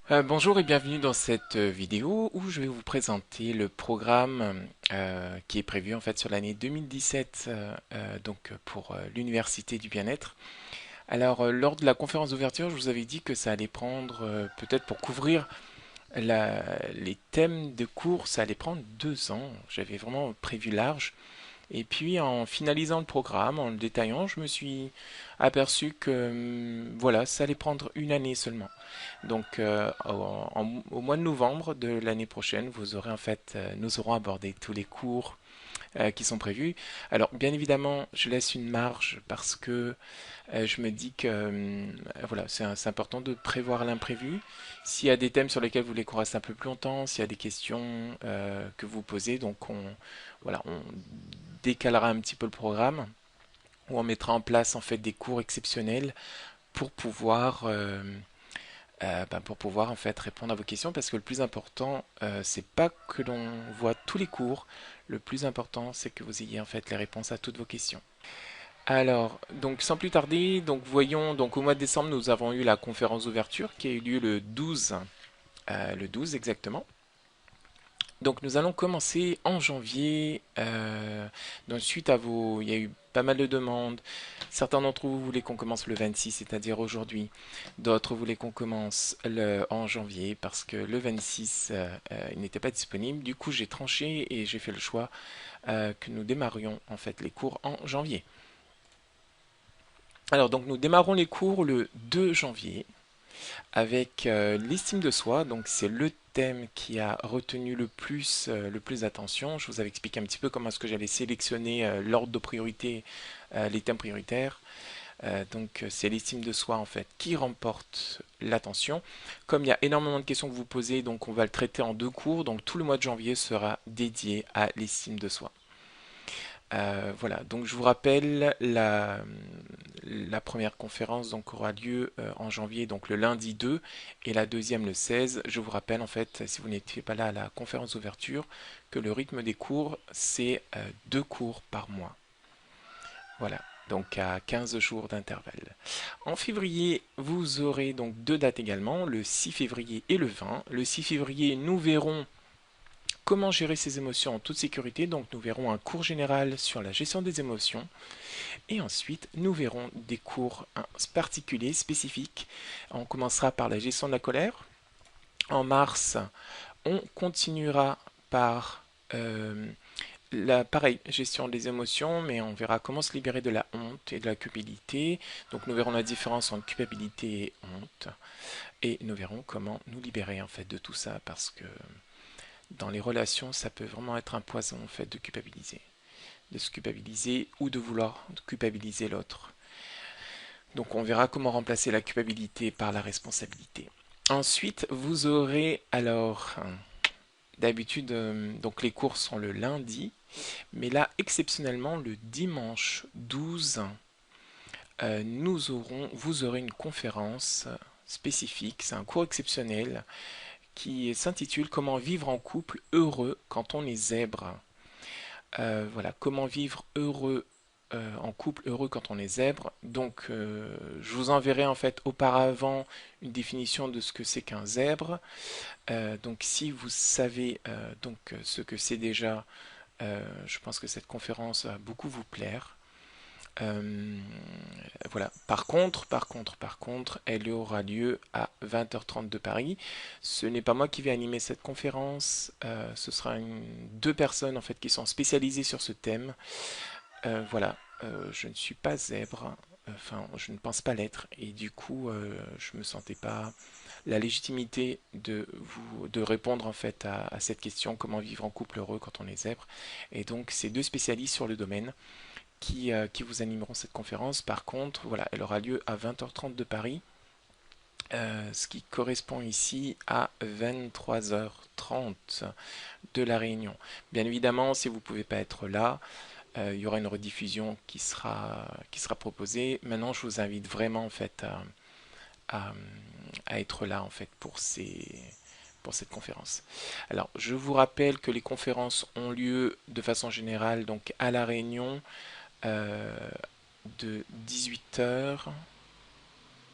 Bonjour et bienvenue dans cette vidéo où je vais vous présenter le programme qui est prévu en fait sur l'année 2017 donc pour l'Université du Bien-être. Alors lors de la conférence d'ouverture, je vous avais dit que ça allait prendre peut-être pour couvrir les thèmes de cours, ça allait prendre 2 ans. J'avais vraiment prévu large. Et puis en finalisant le programme, en le détaillant, je me suis aperçu que voilà, ça allait prendre une année seulement. Donc au mois de novembre de l'année prochaine, vous aurez en fait, nous aurons abordé tous les cours qui sont prévus. Alors bien évidemment, je laisse une marge parce que je me dis que voilà, c'est important de prévoir l'imprévu. S'il y a des thèmes sur lesquels vous voulez qu'on reste un peu plus longtemps, s'il y a des questions que vous posez, donc on décalera un petit peu le programme ou on mettra en place en fait des cours exceptionnels pour pouvoir pour pouvoir en fait répondre à vos questions parce que le plus important c'est pas que l'on voit tous les cours, le plus important c'est que vous ayez en fait les réponses à toutes vos questions. Alors, donc sans plus tarder, donc voyons, donc au mois de décembre, nous avons eu la conférence d'ouverture qui a eu lieu le 12 exactement. Donc nous allons commencer en janvier. Donc suite à vos, il y a eu pas mal de demandes. Certains d'entre vous voulaient qu'on commence le 26, c'est-à-dire aujourd'hui. D'autres voulaient qu'on commence en janvier parce que le 26 il n'était pas disponible. Du coup, j'ai tranché et j'ai fait le choix que nous démarrions en fait les cours en janvier. Alors donc nous démarrons les cours le 2 janvier avec l'estime de soi. Donc c'est le thème qui a retenu le plus d'attention. Je vous avais expliqué un petit peu comment est-ce que j'allais sélectionner l'ordre de priorité, les thèmes prioritaires. Donc c'est l'estime de soi en fait qui remporte l'attention. Comme il y a énormément de questions que vous posez, donc on va le traiter en 2 cours. Donc tout le mois de janvier sera dédié à l'estime de soi. Voilà, donc je vous rappelle la première conférence donc aura lieu en janvier, donc le lundi 2 et la deuxième le 16. Je vous rappelle en fait, si vous n'étiez pas là à la conférence d'ouverture, que le rythme des cours c'est 2 cours par mois. Voilà, donc à 15 jours d'intervalle. En février, vous aurez donc 2 dates également, le 6 février et le 20. Le 6 février, nous verrons comment gérer ses émotions en toute sécurité. Donc nous verrons un cours général sur la gestion des émotions. Et ensuite, nous verrons des cours particuliers, spécifiques. On commencera par la gestion de la colère. En mars, on continuera par la pareil, gestion des émotions, mais on verra comment se libérer de la honte et de la culpabilité. Donc nous verrons la différence entre culpabilité et honte. Et nous verrons comment nous libérer en fait de tout ça, parce que dans les relations, ça peut vraiment être un poison en fait de culpabiliser. De se culpabiliser ou de vouloir culpabiliser l'autre. Donc on verra comment remplacer la culpabilité par la responsabilité. Ensuite, vous aurez alors d'habitude donc les cours sont le lundi, mais là exceptionnellement le dimanche 12, vous aurez une conférence spécifique, c'est un cours exceptionnel qui s'intitule Comment vivre en couple heureux quand on est zèbre. Voilà, comment vivre heureux en couple heureux quand on est zèbre. Donc, je vous enverrai en fait auparavant une définition de ce que c'est qu'un zèbre. Donc, si vous savez ce que c'est déjà, je pense que cette conférence va beaucoup vous plaire. Euh, voilà. Par contre, elle aura lieu à 20h30 de Paris. Ce n'est pas moi qui vais animer cette conférence. Ce sera 2 personnes en fait qui sont spécialisées sur ce thème. Voilà. Je ne suis pas zèbre. Enfin, je ne pense pas l'être. Et du coup, je me sentais pas la légitimité de répondre en fait à cette question comment vivre en couple heureux quand on est zèbre. Et donc, c'est 2 spécialistes sur le domaine qui vous animeront cette conférence. Par contre, voilà, elle aura lieu à 20h30 de Paris, ce qui correspond ici à 23h30 de la Réunion. Bien évidemment, si vous ne pouvez pas être là, il y aura une rediffusion qui sera proposée. Maintenant, je vous invite vraiment en fait à, à être là en fait pour cette conférence. Alors, je vous rappelle que les conférences ont lieu de façon générale donc à La Réunion de 18h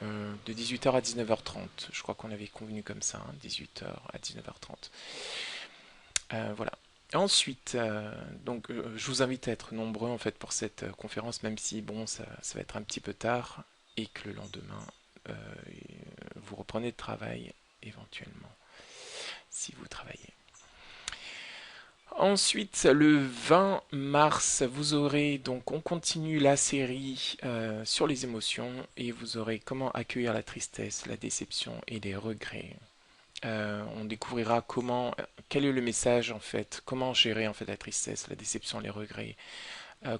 de 18h à 19h30. Je crois qu'on avait convenu comme ça, 18h à 19h30. Voilà. Ensuite, je vous invite à être nombreux en fait pour cette conférence, même si bon, ça va être un petit peu tard et que le lendemain, euh, vous reprenez le travail éventuellement, si vous travaillez. Ensuite, le 20 mars, vous aurez donc, on continue la série sur les émotions et vous aurez comment accueillir la tristesse, la déception et les regrets. On découvrira quel est le message en fait, comment gérer en fait la tristesse, la déception, les regrets,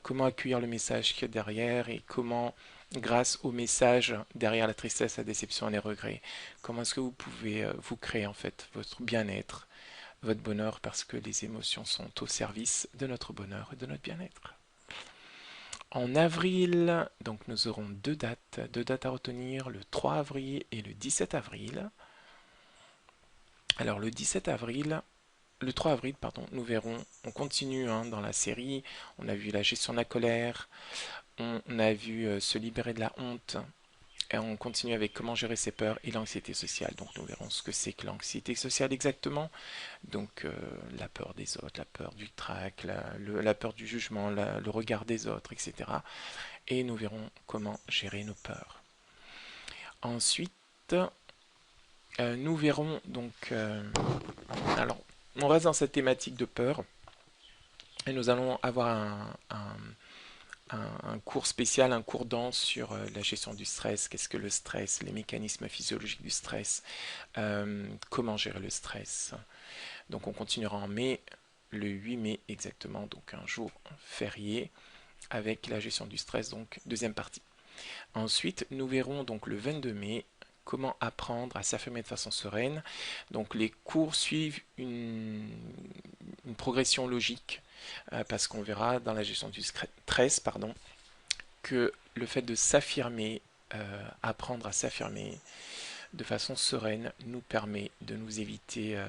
comment accueillir le message qu'il y a derrière et comment, grâce au message derrière la tristesse, la déception et les regrets, comment est-ce que vous pouvez vous créer en fait votre bien-être, votre bonheur, parce que les émotions sont au service de notre bonheur et de notre bien-être. En avril, donc nous aurons deux dates à retenir, le 3 avril et le 17 avril. Alors le 17 avril, le 3 avril, pardon, nous verrons, on continue dans la série, on a vu la gestion de la colère, on a vu se libérer de la honte, et on continue avec comment gérer ses peurs et l'anxiété sociale. Donc nous verrons ce que c'est que l'anxiété sociale exactement. Donc la peur des autres, la peur du trac, la peur du jugement, le regard des autres, etc. Et nous verrons comment gérer nos peurs. Ensuite, nous verrons donc... alors, on reste dans cette thématique de peur. Et nous allons avoir un cours spécial, un cours dense sur la gestion du stress, qu'est-ce que le stress, les mécanismes physiologiques du stress, comment gérer le stress. Donc on continuera en mai, le 8 mai exactement, donc un jour férié, avec la gestion du stress, donc deuxième partie. Ensuite, nous verrons donc le 22 mai comment apprendre à s'affirmer de façon sereine. Donc les cours suivent une progression logique, parce qu'on verra dans la gestion du stress, que le fait de s'affirmer, apprendre à s'affirmer de façon sereine, nous permet de nous éviter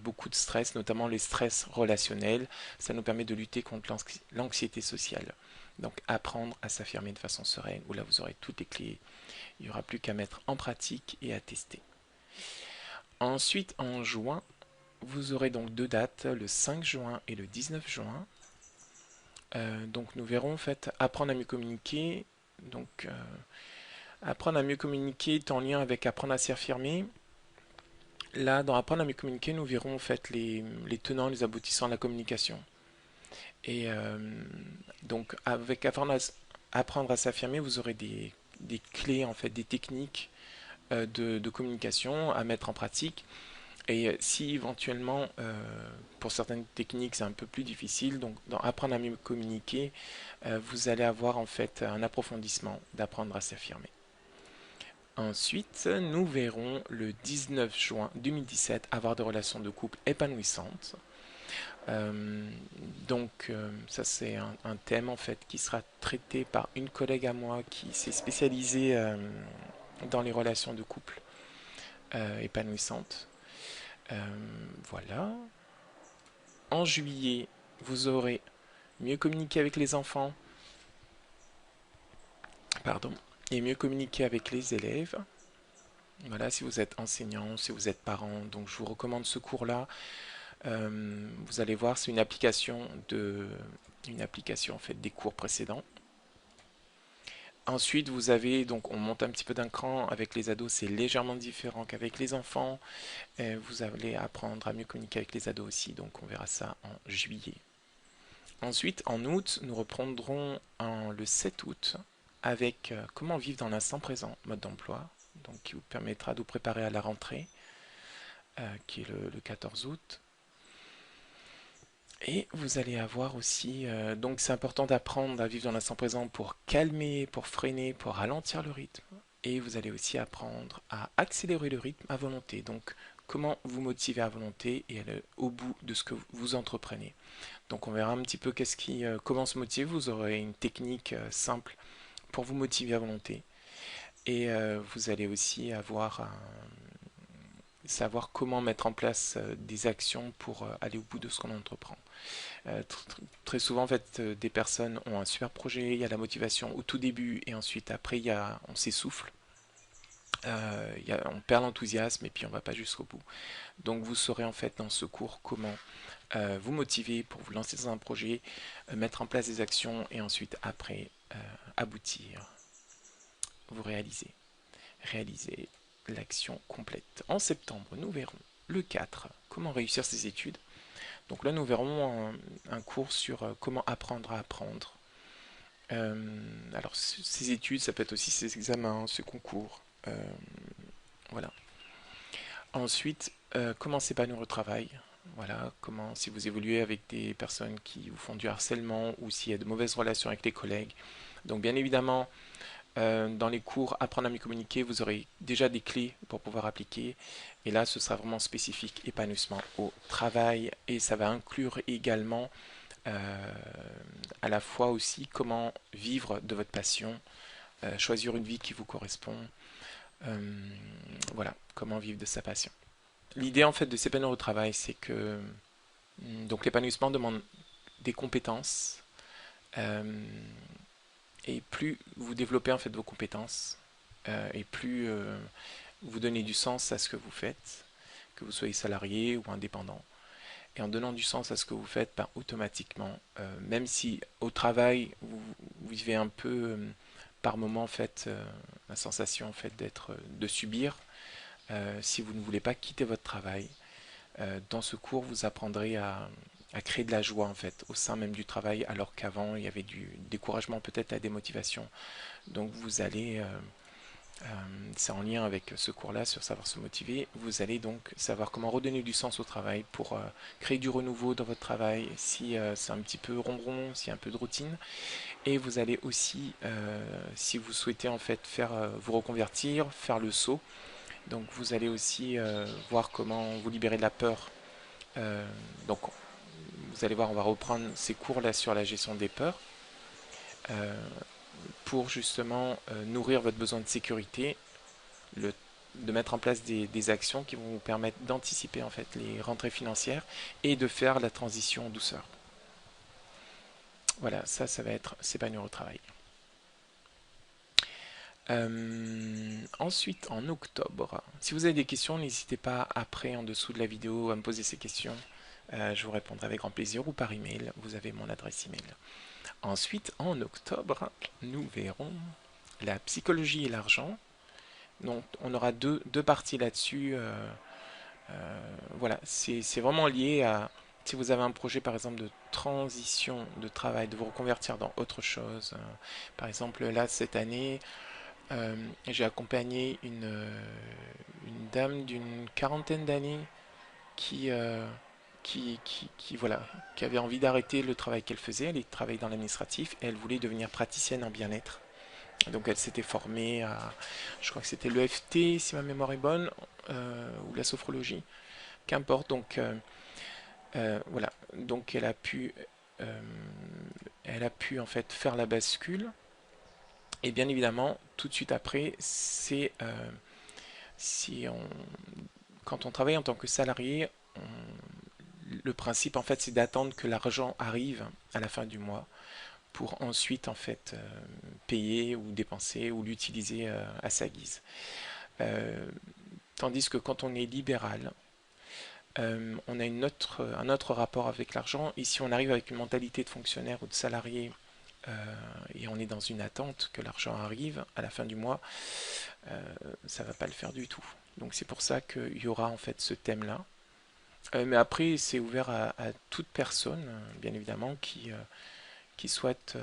beaucoup de stress, notamment les stress relationnels. Ça nous permet de lutter contre l'anxiété sociale. Donc apprendre à s'affirmer de façon sereine, où là vous aurez toutes les clés. Il n'y aura plus qu'à mettre en pratique et à tester. Ensuite, en juin, vous aurez donc deux dates, le 5 juin et le 19 juin. Donc nous verrons en fait apprendre à mieux communiquer. Donc apprendre à mieux communiquer est en lien avec apprendre à s'affirmer. Là, dans apprendre à mieux communiquer, nous verrons en fait les tenants, les aboutissants de la communication. Et donc avec apprendre à s'affirmer, vous aurez des clés en fait, des techniques de communication à mettre en pratique. Et si éventuellement, pour certaines techniques, c'est un peu plus difficile, donc dans apprendre à mieux communiquer, vous allez avoir en fait un approfondissement d'apprendre à s'affirmer. Ensuite, nous verrons le 19 juin 2017 avoir des relations de couple épanouissantes. Euh, ça c'est un thème en fait qui sera traité par une collègue à moi qui s'est spécialisée dans les relations de couple épanouissantes. Voilà. En juillet, vous aurez mieux communiquer avec les enfants, pardon, et mieux communiquer avec les élèves. Voilà, si vous êtes enseignant, si vous êtes parent, donc je vous recommande ce cours-là. Vous allez voir, c'est une application en fait des cours précédents. Ensuite, vous avez, donc on monte un petit peu d'un cran avec les ados, c'est légèrement différent qu'avec les enfants. Vous allez apprendre à mieux communiquer avec les ados aussi, donc on verra ça en juillet. Ensuite, en août, nous reprendrons le 7 août avec comment vivre dans l'instant présent, mode d'emploi, donc qui vous permettra de vous préparer à la rentrée, qui est le 14 août. Et vous allez avoir aussi, donc c'est important d'apprendre à vivre dans l'instant présent pour calmer, pour freiner, pour ralentir le rythme. Et vous allez aussi apprendre à accélérer le rythme à volonté. Donc comment vous motiver à volonté et aller au bout de ce que vous entreprenez. Donc on verra un petit peu comment se motiver. Vous aurez une technique simple pour vous motiver à volonté. Et vous allez aussi savoir comment mettre en place des actions pour aller au bout de ce qu'on entreprend. Très souvent, en fait, des personnes ont un super projet, il y a la motivation au tout début et ensuite après, on s'essouffle. On perd l'enthousiasme et puis on va pas jusqu'au bout. Donc vous saurez en fait dans ce cours comment vous motiver pour vous lancer dans un projet, mettre en place des actions et ensuite après aboutir, vous réaliser l'action complète. En septembre, nous verrons le 4, comment réussir ses études. Donc là, nous verrons un cours sur comment apprendre à apprendre. Alors, ces études, ça peut être aussi ces examens, ce concours. Voilà. Ensuite, comment s'épanouir au travail. Voilà, comment, si vous évoluez avec des personnes qui vous font du harcèlement ou s'il y a de mauvaises relations avec les collègues. Donc, bien évidemment, dans les cours apprendre à mieux communiquer, vous aurez déjà des clés pour pouvoir appliquer. Et là, ce sera vraiment spécifique épanouissement au travail. Et ça va inclure également à la fois aussi comment vivre de votre passion, choisir une vie qui vous correspond. Voilà, comment vivre de sa passion. L'idée en fait de s'épanouir au travail, c'est que donc l'épanouissement demande des compétences et plus vous développez en fait vos compétences et plus vous donnez du sens à ce que vous faites, que vous soyez salarié ou indépendant. Et en donnant du sens à ce que vous faites, ben, automatiquement, même si au travail vous vivez un peu par moment en fait la sensation en fait de subir, si vous ne voulez pas quitter votre travail, dans ce cours vous apprendrez à créer de la joie en fait au sein même du travail, alors qu'avant il y avait du découragement, peut-être la démotivation. Donc vous allez c'est en lien avec ce cours-là sur savoir se motiver. Vous allez donc savoir comment redonner du sens au travail pour créer du renouveau dans votre travail si c'est un petit peu ronron, s'il y a un peu de routine. Et vous allez aussi, si vous souhaitez en fait faire vous reconvertir, faire le saut. Donc vous allez aussi voir comment vous libérer de la peur. Donc vous allez voir, on va reprendre ces cours-là sur la gestion des peurs pour justement nourrir votre besoin de sécurité, le de mettre en place des actions qui vont vous permettre d'anticiper en fait les rentrées financières et de faire la transition en douceur. Voilà, ça va être s'épanouir au travail. Ensuite, en octobre, si vous avez des questions, n'hésitez pas après en dessous de la vidéo à me poser ces questions. Je vous répondrai avec grand plaisir ou par email. Vous avez mon adresse email. Ensuite, en octobre, nous verrons la psychologie et l'argent. Donc, on aura deux parties là-dessus. Voilà, c'est vraiment lié à si vous avez un projet par exemple de transition de travail, de vous reconvertir dans autre chose. Par exemple, là, cette année, j'ai accompagné une dame d'une quarantaine d'années qui, voilà, qui avait envie d'arrêter le travail qu'elle faisait. Elle travaillait dans l'administratif et elle voulait devenir praticienne en bien-être. Donc elle s'était formée à, je crois que c'était l'EFT si ma mémoire est bonne, ou la sophrologie, qu'importe. Donc voilà, donc euh, elle a pu en fait faire la bascule. Et bien évidemment, tout de suite après, c'est si on, quand on travaille en tant que salarié, le principe en fait c'est d'attendre que l'argent arrive à la fin du mois pour ensuite en fait payer ou dépenser ou l'utiliser à sa guise. Euh, Tandis que quand on est libéral, on a un autre rapport avec l'argent. Ici, on arrive avec une mentalité de fonctionnaire ou de salarié et on est dans une attente que l'argent arrive à la fin du mois. Ça ne va pas le faire du tout. Donc c'est pour ça qu'il y aura en fait ce thème-là. Mais après, c'est ouvert à toute personne, bien évidemment, qui souhaite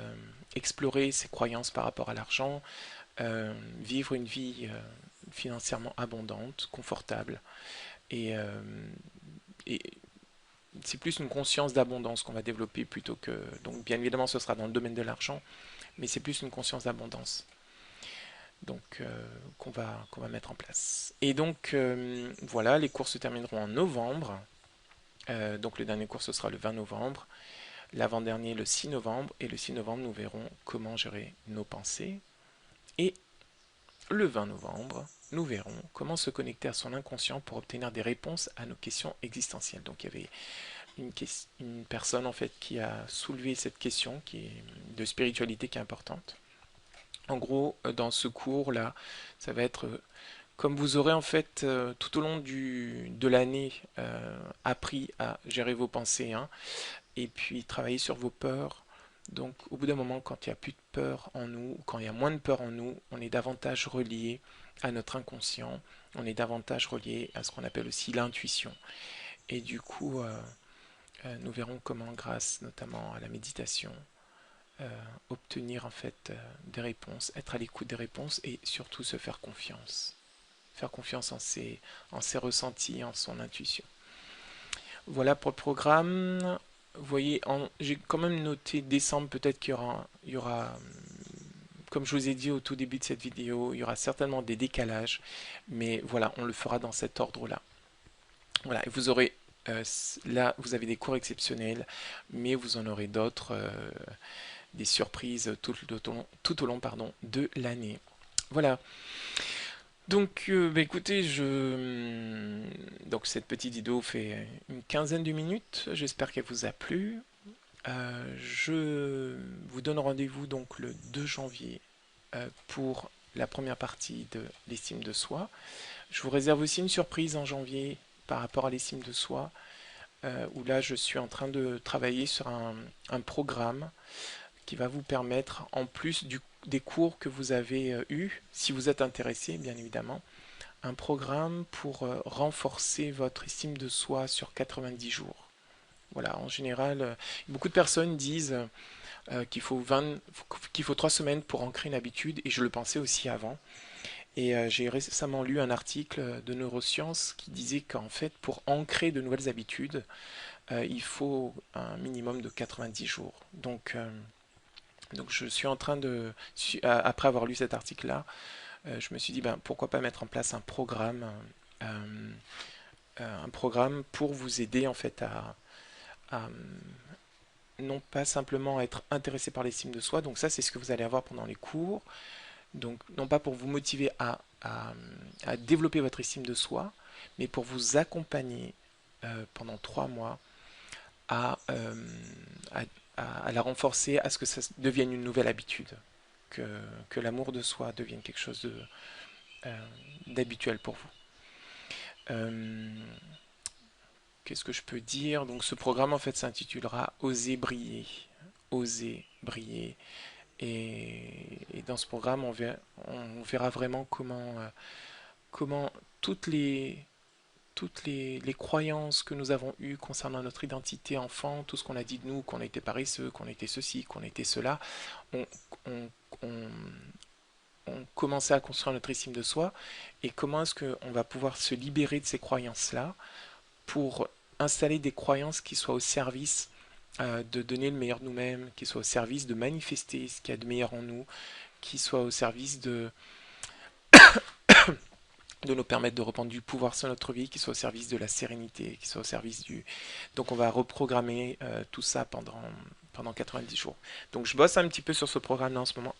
explorer ses croyances par rapport à l'argent, vivre une vie financièrement abondante, confortable. Et, euh, et c'est plus une conscience d'abondance qu'on va développer plutôt que... Donc bien évidemment, ce sera dans le domaine de l'argent, mais c'est plus une conscience d'abondance donc qu'on va mettre en place. Et donc voilà, les cours se termineront en novembre. Donc le dernier cours ce sera le 20 novembre, l'avant-dernier le 6 novembre, et le 6 novembre nous verrons comment gérer nos pensées. Et le 20 novembre, nous verrons comment se connecter à son inconscient pour obtenir des réponses à nos questions existentielles. Donc il y avait une personne en fait qui a soulevé cette question qui est de spiritualité qui est importante. En gros, dans ce cours-là, ça va être Comme vous aurez en fait tout au long de l'année appris à gérer vos pensées, hein, et puis travailler sur vos peurs. Donc au bout d'un moment, quand il n'y a plus de peur en nous, ou quand il y a moins de peur en nous, on est davantage relié à notre inconscient, on est davantage relié à ce qu'on appelle aussi l'intuition. Et du coup, nous verrons comment, grâce notamment à la méditation, obtenir en fait des réponses, être à l'écoute des réponses et surtout se faire confiance. Faire confiance en ses ressentis, en son intuition. Voilà pour le programme. Vous voyez, j'ai quand même noté décembre, peut-être il y aura, comme je vous ai dit au tout début de cette vidéo, il y aura certainement des décalages, mais voilà, on le fera dans cet ordre-là. Voilà, et vous aurez, là, vous avez des cours exceptionnels, mais vous en aurez d'autres, des surprises tout au long pardon, de l'année. Voilà. Donc, bah, écoutez, donc cette petite vidéo fait une quinzaine de minutes. J'espère qu'elle vous a plu. Je vous donne rendez-vous donc le 2 janvier pour la première partie de l'estime de soi. Je vous réserve aussi une surprise en janvier par rapport à l'estime de soi, où là je suis en train de travailler sur un programme qui va vous permettre, en plus des cours que vous avez eus, si vous êtes intéressé bien évidemment, un programme pour renforcer votre estime de soi sur 90 jours. Voilà, en général, beaucoup de personnes disent qu'il faut 3 semaines pour ancrer une habitude, et je le pensais aussi avant. Et j'ai récemment lu un article de neurosciences qui disait qu'en fait, pour ancrer de nouvelles habitudes, il faut un minimum de 90 jours. Donc je suis en train de, après avoir lu cet article-là, je me suis dit, ben, pourquoi pas mettre en place euh, un programme pour vous aider en fait à non pas simplement être intéressé par l'estime de soi, donc ça c'est ce que vous allez avoir pendant les cours, donc non pas pour vous motiver à développer votre estime de soi, mais pour vous accompagner pendant 3 mois à, euh, à, à la renforcer, à ce que ça devienne une nouvelle habitude, que l'amour de soi devienne quelque chose euh, d'habituel pour vous. Euh, Qu'est-ce que je peux dire? Donc ce programme en fait s'intitulera Oser briller. Oser briller. Et dans ce programme, on verra vraiment comment toutes les croyances que nous avons eues concernant notre identité enfant, tout ce qu'on a dit de nous, qu'on était paresseux, qu'on était ceci, qu'on était cela, on, on, on, on commençait à construire notre estime de soi, et comment est-ce qu'on va pouvoir se libérer de ces croyances-là pour installer des croyances qui soient au service de donner le meilleur de nous-mêmes, qui soient au service de manifester ce qu'il y a de meilleur en nous, qui soient au service de nous permettre de reprendre du pouvoir sur notre vie, qui soit au service de la sérénité, qui soit au service du... Donc on va reprogrammer tout ça pendant 90 jours. Donc je bosse un petit peu sur ce programme-là en ce moment.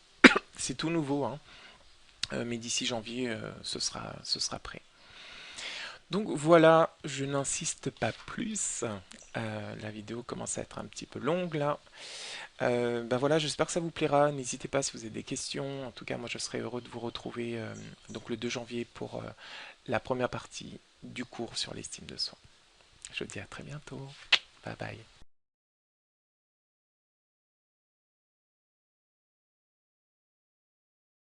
C'est tout nouveau, hein. Mais d'ici janvier, ce sera prêt. Donc voilà, je n'insiste pas plus. La vidéo commence à être un petit peu longue là. Ben voilà, j'espère que ça vous plaira. N'hésitez pas si vous avez des questions. En tout cas, moi je serai heureux de vous retrouver donc le 2 janvier pour la première partie du cours sur l'estime de soi. Je vous dis à très bientôt. Bye bye.